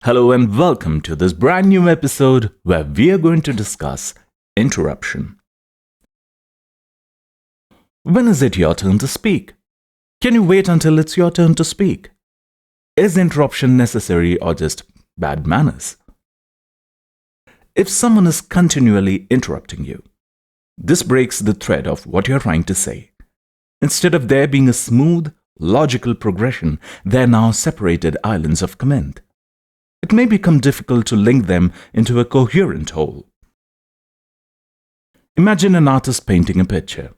Hello and welcome to this brand new episode where we are going to discuss interruption. When is it your turn to speak? Can you wait until it's your turn to speak? Is interruption necessary or just bad manners? If someone is continually interrupting you, this breaks the thread of what you're trying to say. Instead of there being a smooth, logical progression, there are now separated islands of comment. It may become difficult to link them into a coherent whole. Imagine an artist painting a picture.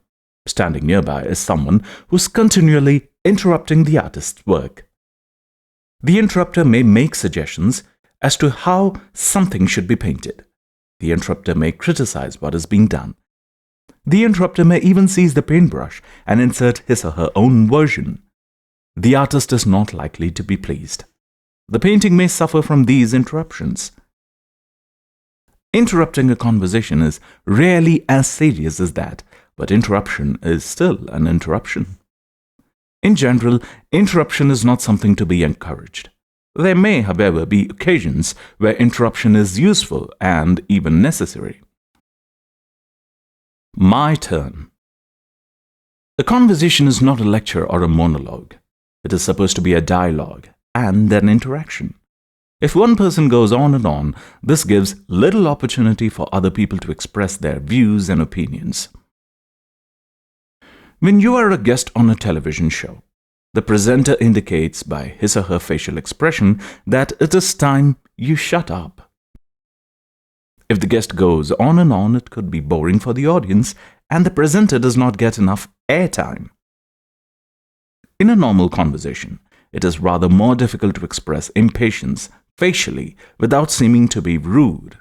Standing nearby is someone who's continually interrupting the artist's work. The interrupter may make suggestions as to how something should be painted. The interrupter may criticize what is being done. The interrupter may even seize the paintbrush and insert his or her own version. The artist is not likely to be pleased. The painting may suffer from these interruptions. Interrupting a conversation is rarely as serious as that, but interruption is still an interruption. In general, interruption is not something to be encouraged. There may, however, be occasions where interruption is useful and even necessary. My turn. A conversation is not a lecture or a monologue. It is supposed to be a dialogue and an interaction. If one person goes on and on, this gives little opportunity for other people to express their views and opinions. When you are a guest on a television show, the presenter indicates by his or her facial expression that it is time you shut up. If the guest goes on and on, it could be boring for the audience and the presenter does not get enough airtime. In a normal conversation, it is rather more difficult to express impatience facially without seeming to be rude.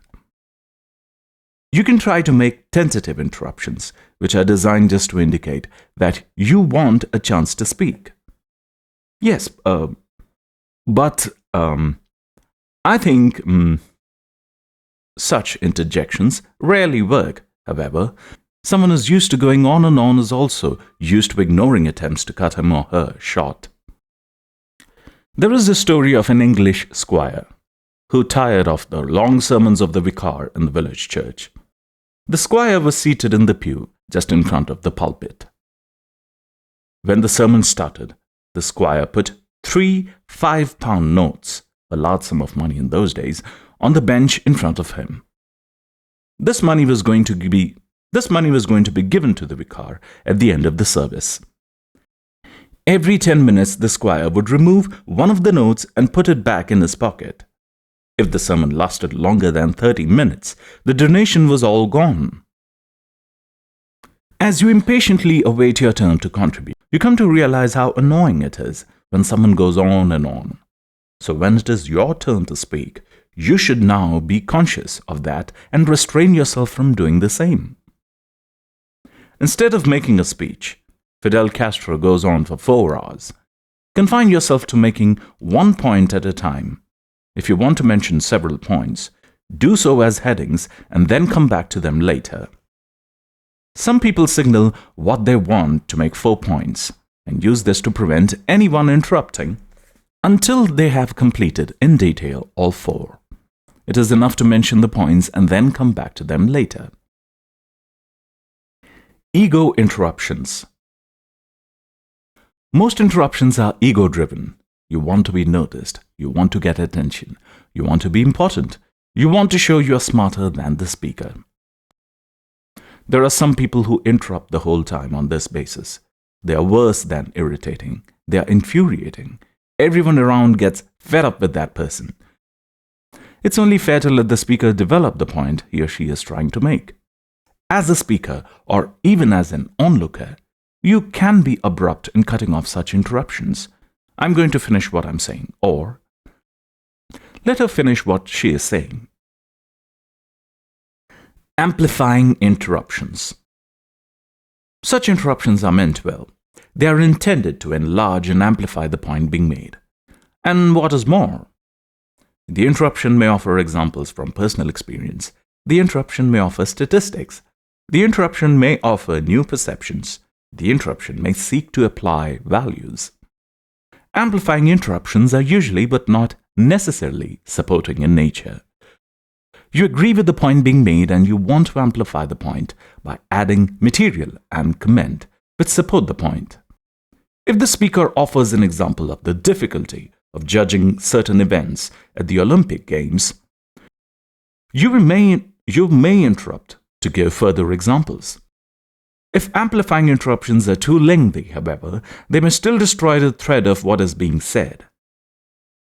You can try to make tentative interruptions, which are designed just to indicate that you want a chance to speak. Yes, but I think such interjections rarely work. However, someone who's used to going on and on is also used to ignoring attempts to cut him or her short. There is a story of an English squire who tired of the long sermons of the vicar in the village church. The squire was seated in the pew just in front of the pulpit. When the sermon started, the squire put 3 5-pound notes, a large sum of money in those days, on the bench in front of him. This money was going to be given to the vicar at the end of the service. Every 10 minutes, the squire would remove one of the notes and put it back in his pocket. If the sermon lasted longer than 30 minutes, the donation was all gone. As you impatiently await your turn to contribute, you come to realize how annoying it is when someone goes on and on. So when it is your turn to speak, you should now be conscious of that and restrain yourself from doing the same. Instead of making a speech, Fidel Castro goes on for 4 hours. Confine yourself to making one point at a time. If you want to mention several points, do so as headings and then come back to them later. Some people signal what they want to make 4 points and use this to prevent anyone interrupting until they have completed in detail all 4. It is enough to mention the points and then come back to them later. Ego interruptions. Most interruptions are ego-driven. You want to be noticed. You want to get attention. You want to be important. You want to show you are smarter than the speaker. There are some people who interrupt the whole time on this basis. They are worse than irritating. They are infuriating. Everyone around gets fed up with that person. It's only fair to let the speaker develop the point he or she is trying to make. As a speaker, or even as an onlooker, you can be abrupt in cutting off such interruptions. I'm going to finish what I'm saying, or let her finish what she is saying. Amplifying interruptions. Such interruptions are meant well. They are intended to enlarge and amplify the point being made. And what is more, the interruption may offer examples from personal experience. The interruption may offer statistics. The interruption may offer new perceptions. The interruption may seek to apply values. Amplifying interruptions are usually but not necessarily supporting in nature. You agree with the point being made and you want to amplify the point by adding material and comment which support the point. If the speaker offers an example of the difficulty of judging certain events at the Olympic Games, you may interrupt to give further examples. If amplifying interruptions are too lengthy, however, they may still destroy the thread of what is being said.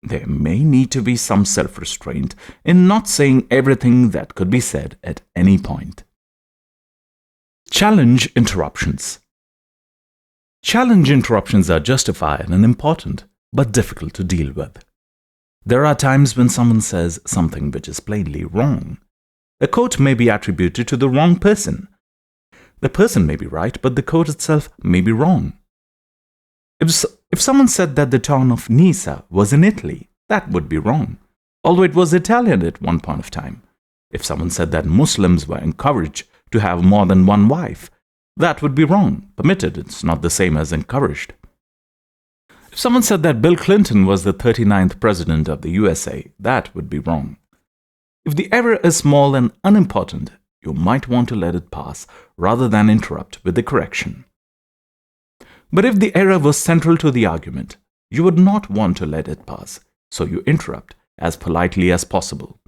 There may need to be some self-restraint in not saying everything that could be said at any point. Challenge interruptions. Challenge interruptions are justified and important, but difficult to deal with. There are times when someone says something which is plainly wrong. A quote may be attributed to the wrong person. The person may be right, but the quote itself may be wrong. If someone said that the town of Nisa was in Italy, that would be wrong, although it was Italian at one point of time. If someone said that Muslims were encouraged to have more than one wife, that would be wrong. Permitted, it's not the same as encouraged. If someone said that Bill Clinton was the 39th president of the USA, that would be wrong. If the error is small and unimportant, you might want to let it pass rather than interrupt with the correction. But if the error was central to the argument, you would not want to let it pass, so you interrupt as politely as possible.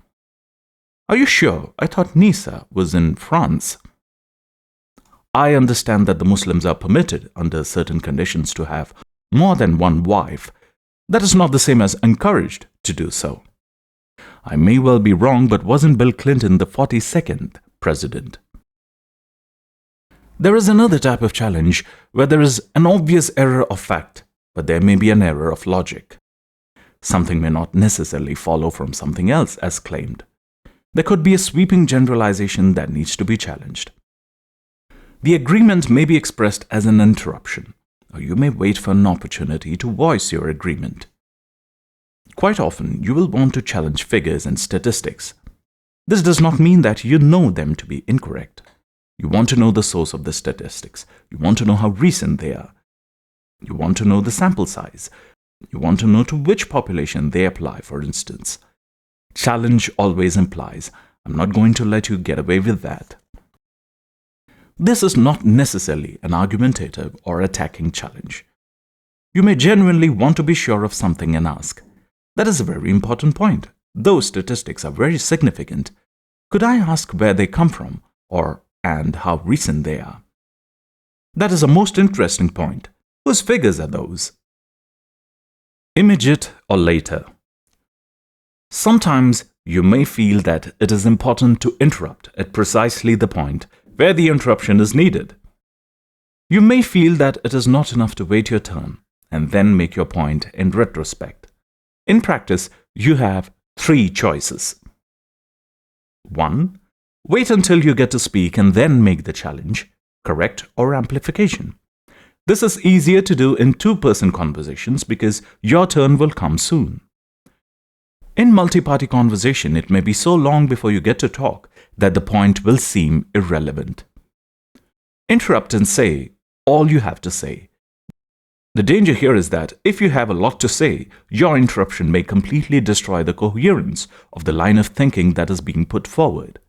Are you sure? I thought Nisa was in France. I understand that the Muslims are permitted under certain conditions to have more than one wife. That is not the same as encouraged to do so. I may well be wrong, but wasn't Bill Clinton the 42nd president? There is another type of challenge where there is an obvious error of fact, but there may be an error of logic. Something may not necessarily follow from something else as claimed. There could be a sweeping generalization that needs to be challenged. The agreement may be expressed as an interruption, or you may wait for an opportunity to voice your agreement. Quite often, you will want to challenge figures and statistics. This does not mean that you know them to be incorrect. You want to know the source of the statistics. You want to know how recent they are. You want to know the sample size. You want to know to which population they apply, for instance. Challenge always implies, I'm not going to let you get away with that. This is not necessarily an argumentative or attacking challenge. You may genuinely want to be sure of something and ask, that is a very important point. Those statistics are very significant. Could I ask where they come from, and how recent they are? That is a most interesting point. Whose figures are those? Immediate or later. Sometimes you may feel that it is important to interrupt at precisely the point where the interruption is needed. You may feel that it is not enough to wait your turn and then make your point in retrospect. In practice, you have 3 choices. 1. Wait until you get to speak and then make the challenge, correct or amplification. This is easier to do in 2-person conversations because your turn will come soon. In multi-party conversation, it may be so long before you get to talk that the point will seem irrelevant. Interrupt and say all you have to say. The danger here is that if you have a lot to say, your interruption may completely destroy the coherence of the line of thinking that is being put forward.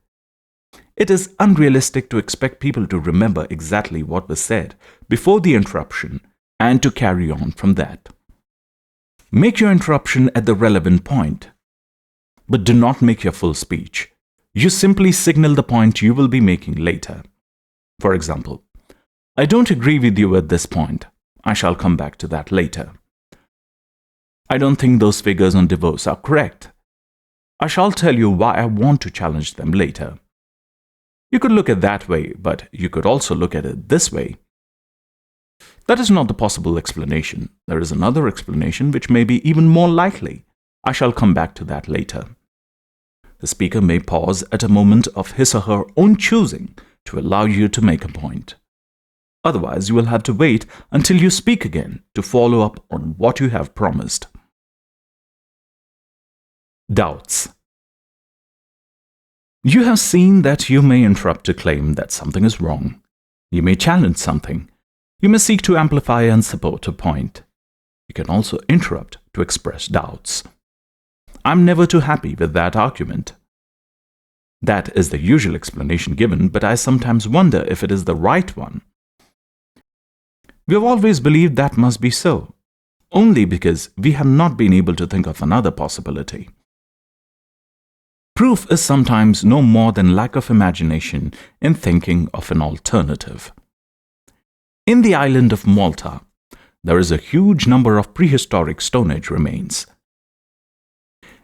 It is unrealistic to expect people to remember exactly what was said before the interruption and to carry on from that. Make your interruption at the relevant point, but do not make your full speech. You simply signal the point you will be making later. For example, I don't agree with you at this point. I shall come back to that later. I don't think those figures on divorce are correct. I shall tell you why I want to challenge them later. You could look at it that way, but you could also look at it this way. That is not the possible explanation. There is another explanation which may be even more likely. I shall come back to that later. The speaker may pause at a moment of his or her own choosing to allow you to make a point. Otherwise, you will have to wait until you speak again to follow up on what you have promised. Doubts. You have seen that you may interrupt to claim that something is wrong. You may challenge something. You may seek to amplify and support a point. You can also interrupt to express doubts. I'm never too happy with that argument. That is the usual explanation given, but I sometimes wonder if it is the right one. We have always believed that must be so, only because we have not been able to think of another possibility. Proof is sometimes no more than lack of imagination in thinking of an alternative. In the island of Malta, there is a huge number of prehistoric Stone Age remains.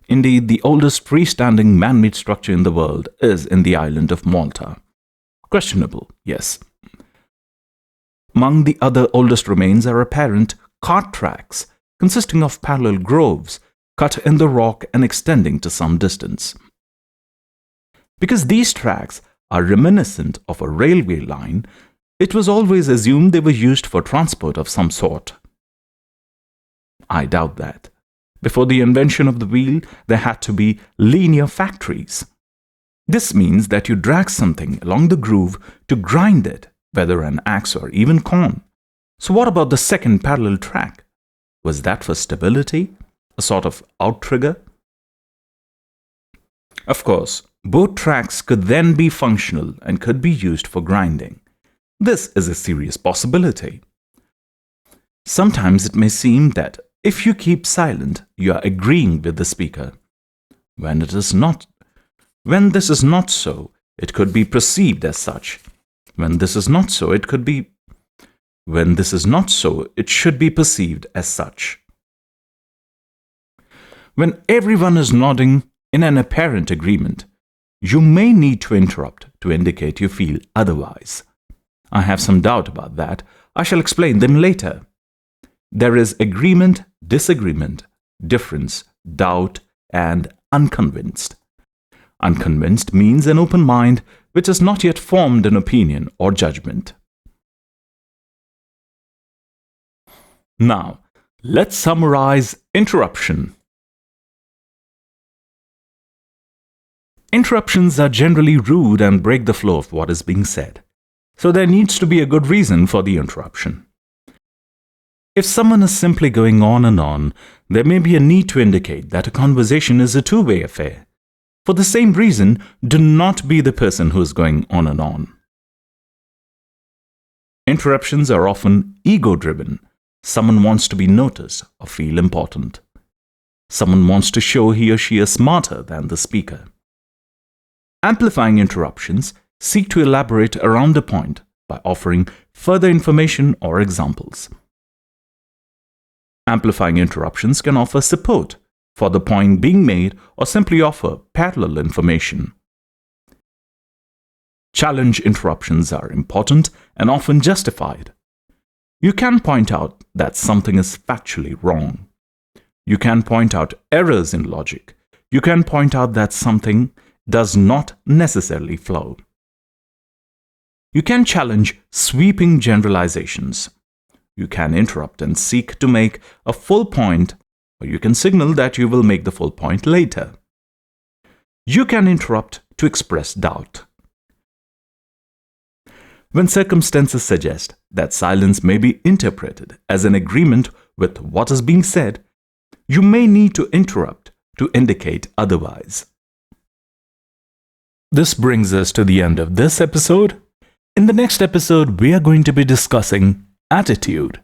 Indeed, the oldest freestanding man-made structure in the world is in the island of Malta. Questionable, yes. Among the other oldest remains are apparent cart tracks consisting of parallel groves cut in the rock and extending to some distance. Because these tracks are reminiscent of a railway line, it was always assumed they were used for transport of some sort. I doubt that. Before the invention of the wheel, there had to be linear factories. This means that you drag something along the groove to grind it, whether an axe or even corn. So what about the second parallel track? Was that for stability? A sort of outrigger? Of course, both tracks could then be functional and could be used for grinding. This is a serious possibility. Sometimes it may seem that if you keep silent, you are agreeing with the speaker. When this is not so, it could be perceived as such. When this is not so, it should be perceived as such. When everyone is nodding in an apparent agreement, you may need to interrupt to indicate you feel otherwise. I have some doubt about that. I shall explain them later. There is agreement, disagreement, difference, doubt, and unconvinced. Unconvinced means an open mind which has not yet formed an opinion or judgment. Now, let's summarize interruption. Interruptions are generally rude and break the flow of what is being said. So there needs to be a good reason for the interruption. If someone is simply going on, there may be a need to indicate that a conversation is a two-way affair. For the same reason, do not be the person who is going on. Interruptions are often ego-driven. Someone wants to be noticed or feel important. Someone wants to show he or she is smarter than the speaker. Amplifying interruptions seek to elaborate around the point by offering further information or examples. Amplifying interruptions can offer support for the point being made or simply offer parallel information. Challenge interruptions are important and often justified. You can point out that something is factually wrong. You can point out errors in logic. You can point out that something does not necessarily flow. You can challenge sweeping generalizations. You can interrupt and seek to make a full point, or you can signal that you will make the full point later. You can interrupt to express doubt. When circumstances suggest that silence may be interpreted as an agreement with what is being said, you may need to interrupt to indicate otherwise. This brings us to the end of this episode. In the next episode, we are going to be discussing attitude.